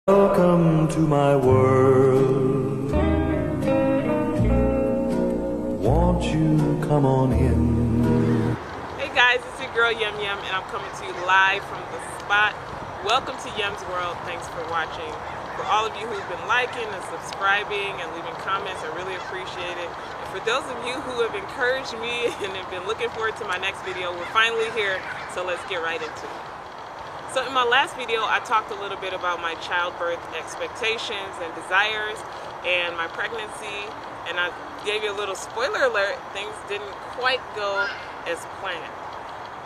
Welcome to my world. Won't you come on in? Hey guys, it's your girl Yum Yum, and I'm coming to you live from the spot. Welcome to Yum's World. Thanks for watching. For all of you who've been liking and subscribing and leaving comments, I really appreciate it. And for those of you who have encouraged me and have been looking forward to my next video, we're finally here, so let's get right into it. So in my last video, I talked a little bit about my childbirth expectations and desires and my pregnancy, and I gave you a little spoiler alert. Things didn't quite go as planned.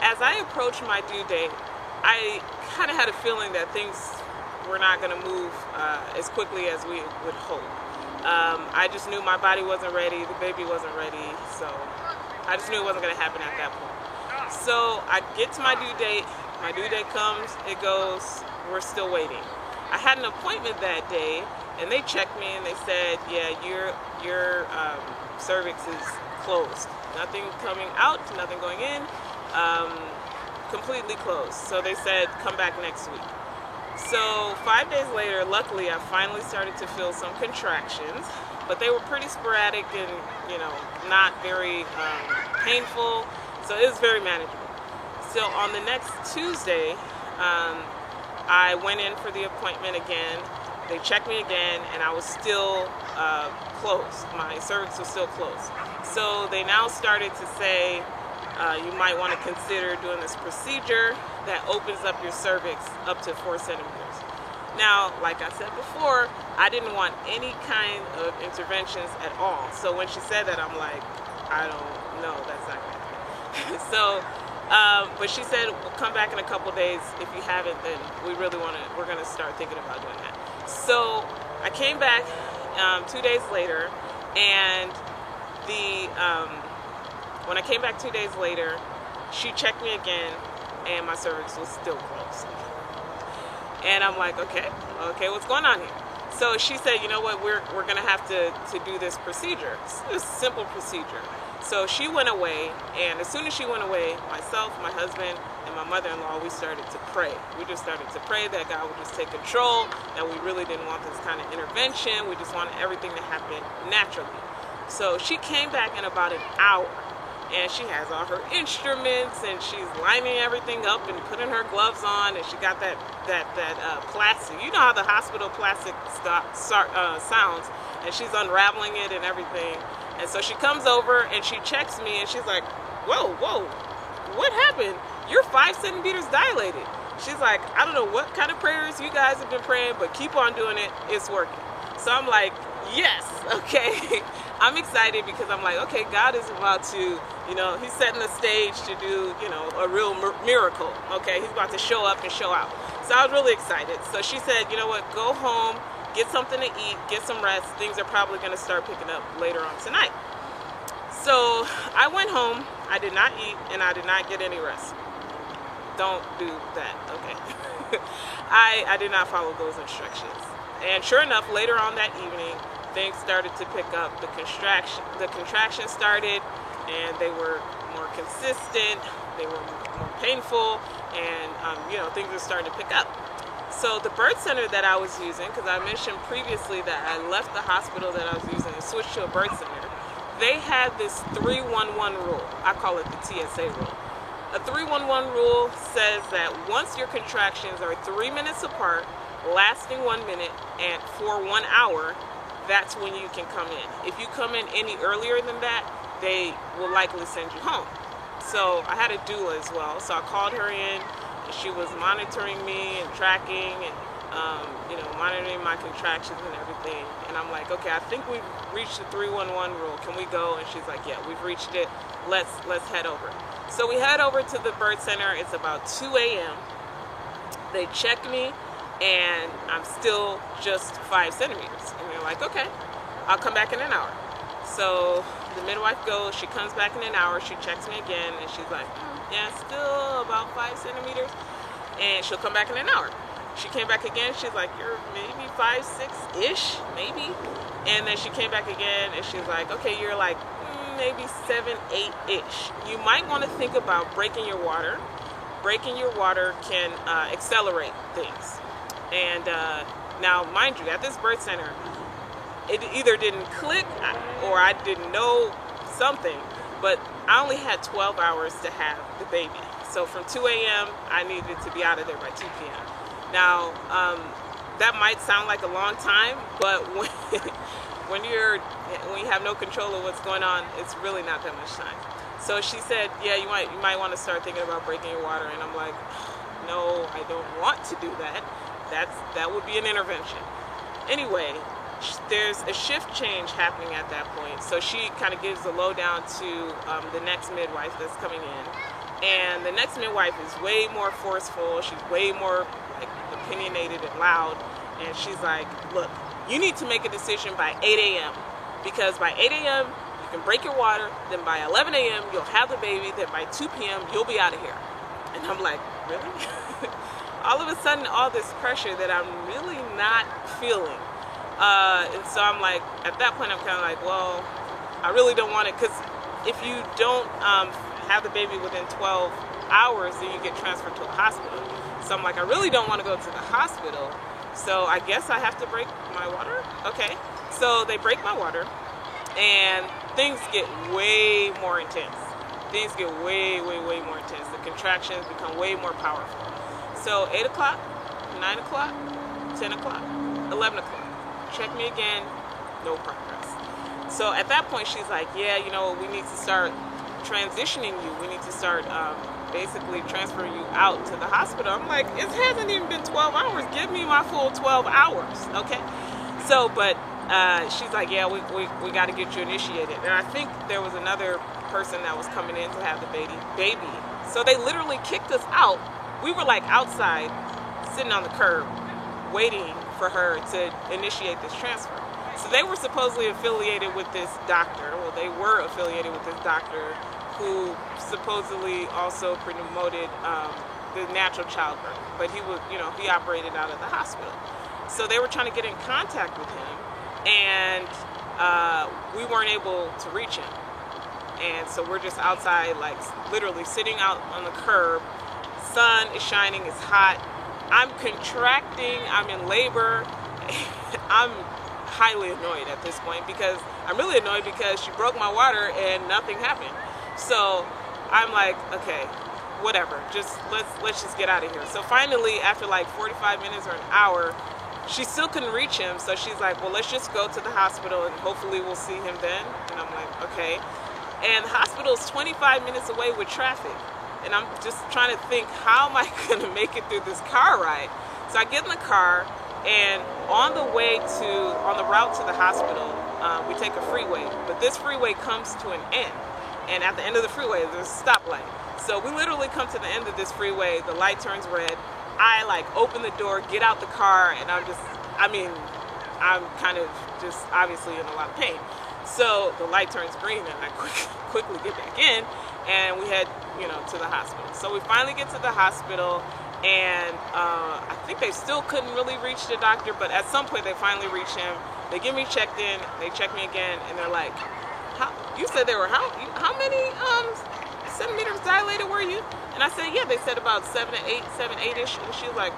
As I approached my due date, I kind of had a feeling that things were not going to move as quickly as we would hope. I just knew my body wasn't ready, the baby wasn't ready, so I just knew it wasn't going to happen at that point. So I get to my due date. My due date comes, it goes, we're still waiting. I had an appointment that day, and they checked me and they said, yeah, your cervix is closed. Nothing coming out, nothing going in, completely closed. So they said, come back next week. So 5 days later, luckily, I finally started to feel some contractions, but they were pretty sporadic and, not very painful, so it was very manageable. So on the next Tuesday, I went in for the appointment again. They checked me again, and I was still closed. My cervix was still closed. So they now started to say, you might want to consider doing this procedure that opens up your cervix up to 4 centimeters. Now, like I said before, I didn't want any kind of interventions at all. So when she said that, I'm like, I don't know, that's not going to happen. So. But she said, we'll come back in a couple days. If you haven't, then we're going to start thinking about doing that. So I came back 2 days later, and when I came back 2 days later, she checked me again, and my cervix was still closed. And I'm like, okay, what's going on here? So she said, you know what, we're going to have to do this procedure. It's a simple procedure. So she went away, and as soon as she went away, myself, my husband, and my mother-in-law, we started to pray. We just started to pray that God would just take control, that we really didn't want this kind of intervention. We just wanted everything to happen naturally. So she came back in about an hour, and she has all her instruments, and she's lining everything up and putting her gloves on, and she got that plastic. You know how the hospital plastic sounds, and she's unraveling it and everything. And so she comes over and she checks me, and she's like, whoa, what happened? You're 5 centimeters dilated. She's like, I don't know what kind of prayers you guys have been praying, but keep on doing it. It's working. So I'm like, yes, okay. I'm excited because I'm like, okay, God is about to, he's setting the stage to do, a real miracle. Okay, he's about to show up and show out. So I was really excited. So she said, you know what, go home, get something to eat, get some rest. Things are probably going to start picking up later on tonight. So I went home, I did not eat, and I did not get any rest. Don't do that, okay? I did not follow those instructions. And sure enough, later on that evening, things started to pick up. The contractions started, and they were more consistent, they were more painful, and things were starting to pick up. So the birth center that I was using, because I mentioned previously that I left the hospital that I was using and switched to a birth center, they had this 3-1-1 rule. I call it the TSA rule. A 3-1-1 rule says that once your contractions are 3 minutes apart, lasting 1 minute, and for 1 hour, that's when you can come in. If you come in any earlier than that, they will likely send you home. So I had a doula as well, so I called her in. She was monitoring me and tracking and, monitoring my contractions and everything. And I'm like, okay, I think we've reached the 3-1-1 rule. Can we go? And she's like, yeah, we've reached it. Let's head over. So we head over to the birth center. It's about 2 a.m. They check me, and I'm still just 5 centimeters. And they're like, okay, I'll come back in an hour. So the midwife goes, she comes back in an hour, she checks me again, and she's like, yeah, still about 5 centimeters, and she'll come back in an hour. She came back again, she's like, you're maybe 5'6"-ish, maybe, and then she came back again, and she's like, okay, you're like maybe 7, 8-ish. You might want to think about breaking your water. Breaking your water can accelerate things. And Now, mind you, at this birth center, it either didn't click or I didn't know something, but I only had 12 hours to have the baby. So from 2 a.m., I needed to be out of there by 2 p.m. Now, that might sound like a long time, but when you have no control of what's going on, it's really not that much time. So she said, yeah, you might want to start thinking about breaking your water. And I'm like, no, I don't want to do that. That would be an intervention. Anyway, there's a shift change happening at that point. So she kind of gives the lowdown to the next midwife that's coming in. And the next midwife is way more forceful. She's way more like opinionated and loud. And she's like, look, you need to make a decision by 8 a.m. because by 8 a.m. you can break your water. Then by 11 a.m. you'll have the baby. Then by 2 p.m. you'll be out of here. And I'm like, really? All of a sudden, all this pressure that I'm really not feeling. And so I'm like, at that point, I'm kind of like, well, I really don't want it. Because if you don't have the baby within 12 hours, then you get transferred to a hospital. So I'm like, I really don't want to go to the hospital. So I guess I have to break my water? Okay. So they break my water, and things get way more intense. Things get way, way, way more intense. The contractions become way more powerful. So 8 o'clock, 9 o'clock, 10 o'clock, 11 o'clock. Check me again, no progress. So at that point, she's like, yeah, you know, we need to start transitioning you. We need to start basically transferring you out to the hospital. I'm like, it hasn't even been 12 hours. Give me my full 12 hours, okay? So, but she's like, yeah, we got to get you initiated. And I think there was another person that was coming in to have the baby. So they literally kicked us out. We were like outside, sitting on the curb, waiting for her to initiate this transfer. So they were supposedly affiliated with this doctor. Well, they were affiliated with this doctor who supposedly also promoted the natural childbirth. But he was, you know, he operated out of the hospital. So they were trying to get in contact with him, and we weren't able to reach him. And so we're just outside, like literally sitting out on the curb. Sun is shining, it's hot. I'm contracting, I'm in labor. I'm highly annoyed at this point because I'm really annoyed because she broke my water and nothing happened. So I'm like, okay, whatever, just let's just get out of here. So finally, after like 45 minutes or an hour, she still couldn't reach him. So she's like, well, let's just go to the hospital and hopefully we'll see him then. And I'm like, okay. And the hospital is 25 minutes away with traffic. And I'm just trying to think, how am I going to make it through this car ride? So I get in the car, and on the route to the hospital, we take a freeway. But this freeway comes to an end. And at the end of the freeway, there's a stoplight. So we literally come to the end of this freeway, the light turns red. I like open the door, get out the car, and I'm kind of just obviously in a lot of pain. So the light turns green, and I quickly get back in, and we head, you know, to the hospital. So we finally get to the hospital, and I think they still couldn't really reach the doctor, but at some point they finally reach him. They get me checked in, they check me again, and they're like, you said there were how many centimeters dilated were you? And I said, yeah. They said about 7 to 8-ish, and she's like,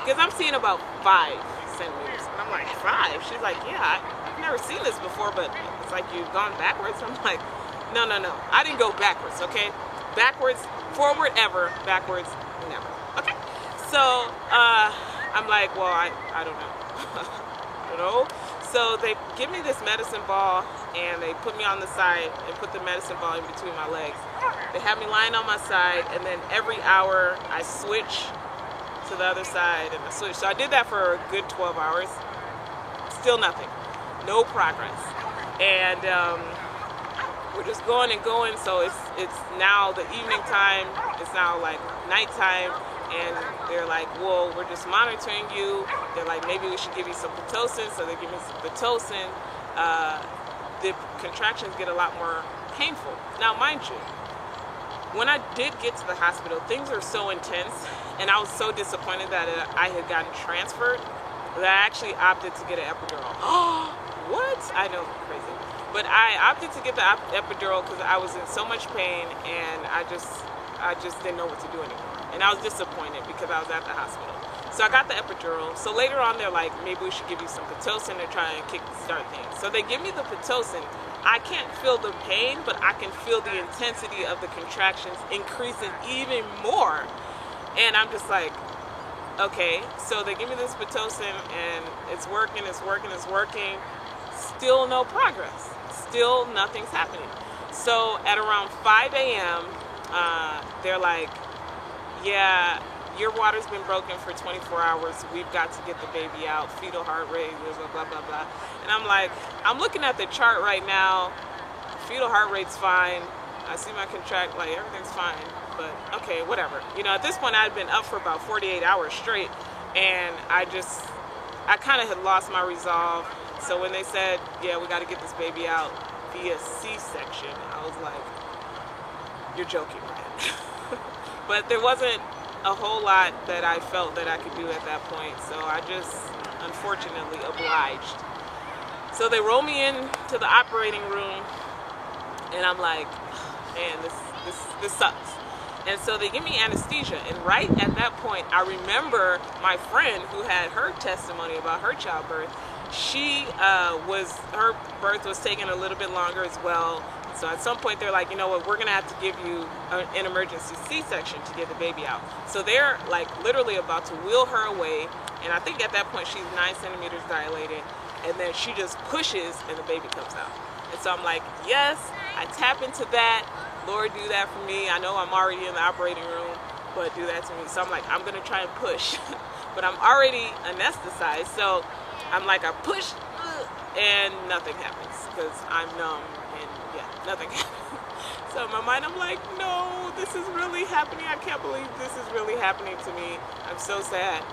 because I'm seeing about 5 centimeters. And I'm like, 5? She's like, yeah, I've never seen this before, but it's like you've gone backwards. I'm like, no, I didn't go backwards, okay? Backwards, forward ever, backwards never, okay? So I'm like, well, I don't know. I don't know. So they give me this medicine ball, and they put me on the side and put the medicine ball in between my legs. They have me lying on my side, and then every hour I switch to the other side, and I switch. So I did that for a good 12 hours. Still nothing. No progress. And we're just going and going. So it's now the evening time. It's now like nighttime. And they're like, well, we're just monitoring you. They're like, maybe we should give you some Pitocin. So they give me some Pitocin. The contractions get a lot more painful. Now, mind you, when I did get to the hospital, things were so intense, and I was so disappointed that I had gotten transferred that I actually opted to get an epidural. What? I know, crazy. But I opted to get the epidural because I was in so much pain, and I just didn't know what to do anymore. And I was disappointed because I was at the hospital. So I got the epidural. So later on, they're like, maybe we should give you some Pitocin to try and kickstart things. So they give me the Pitocin. I can't feel the pain, but I can feel the intensity of the contractions increasing even more. And I'm just like, okay. So they give me this Pitocin, and it's working, it's working, it's working. Still no progress. Still nothing's happening. So at around 5 a.m., they're like, yeah, your water's been broken for 24 hours. We've got to get the baby out. Fetal heart rate, blah, blah, blah, blah. And I'm like, I'm looking at the chart right now. Fetal heart rate's fine. I see my contract, like everything's fine. But okay, whatever. You know, at this point, I'd been up for about 48 hours straight. And I kind of had lost my resolve. So when they said, yeah, we got to get this baby out via C-section, I was like, you're joking, right? But there wasn't a whole lot that I felt that I could do at that point, so I just unfortunately obliged. So they roll me into the operating room, and I'm like, man, this sucks. And so they give me anesthesia, and right at that point, I remember my friend who had her testimony about her childbirth. Her birth was taking a little bit longer as well. So at some point they're like, you know what, we're gonna have to give you an emergency C-section to get the baby out. So they're like literally about to wheel her away, and I think at that point she's 9 centimeters dilated, and then she just pushes and the baby comes out. And so I'm like, yes, I tap into that. Lord, do that for me. I know I'm already in the operating room, but do that to me. So I'm like, I'm gonna try and push, but I'm already anesthetized. So I'm like, I push, and nothing happens because I'm numb. Nothing happened. So in my mind, I'm like, no, this is really happening. I can't believe this is really happening to me. I'm so sad.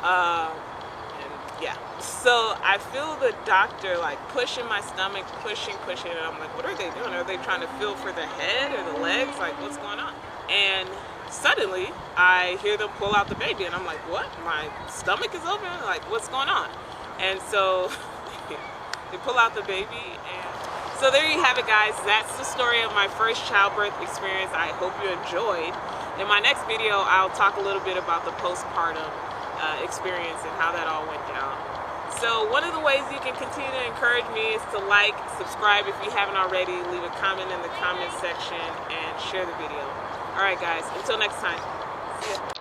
And yeah. So I feel the doctor like pushing my stomach, pushing, and I'm like, what are they doing? Are they trying to feel for the head or the legs? Like, what's going on? And suddenly, I hear them pull out the baby, and I'm like, what? My stomach is open? Like, what's going on? And so they pull out the baby, and so there you have it, guys. That's the story of my first childbirth experience. I hope you enjoyed. In my next video, I'll talk a little bit about the postpartum experience and how that all went down. So one of the ways you can continue to encourage me is to like, subscribe if you haven't already, leave a comment in the comment section, and share the video. All right, guys. Until next time. See ya.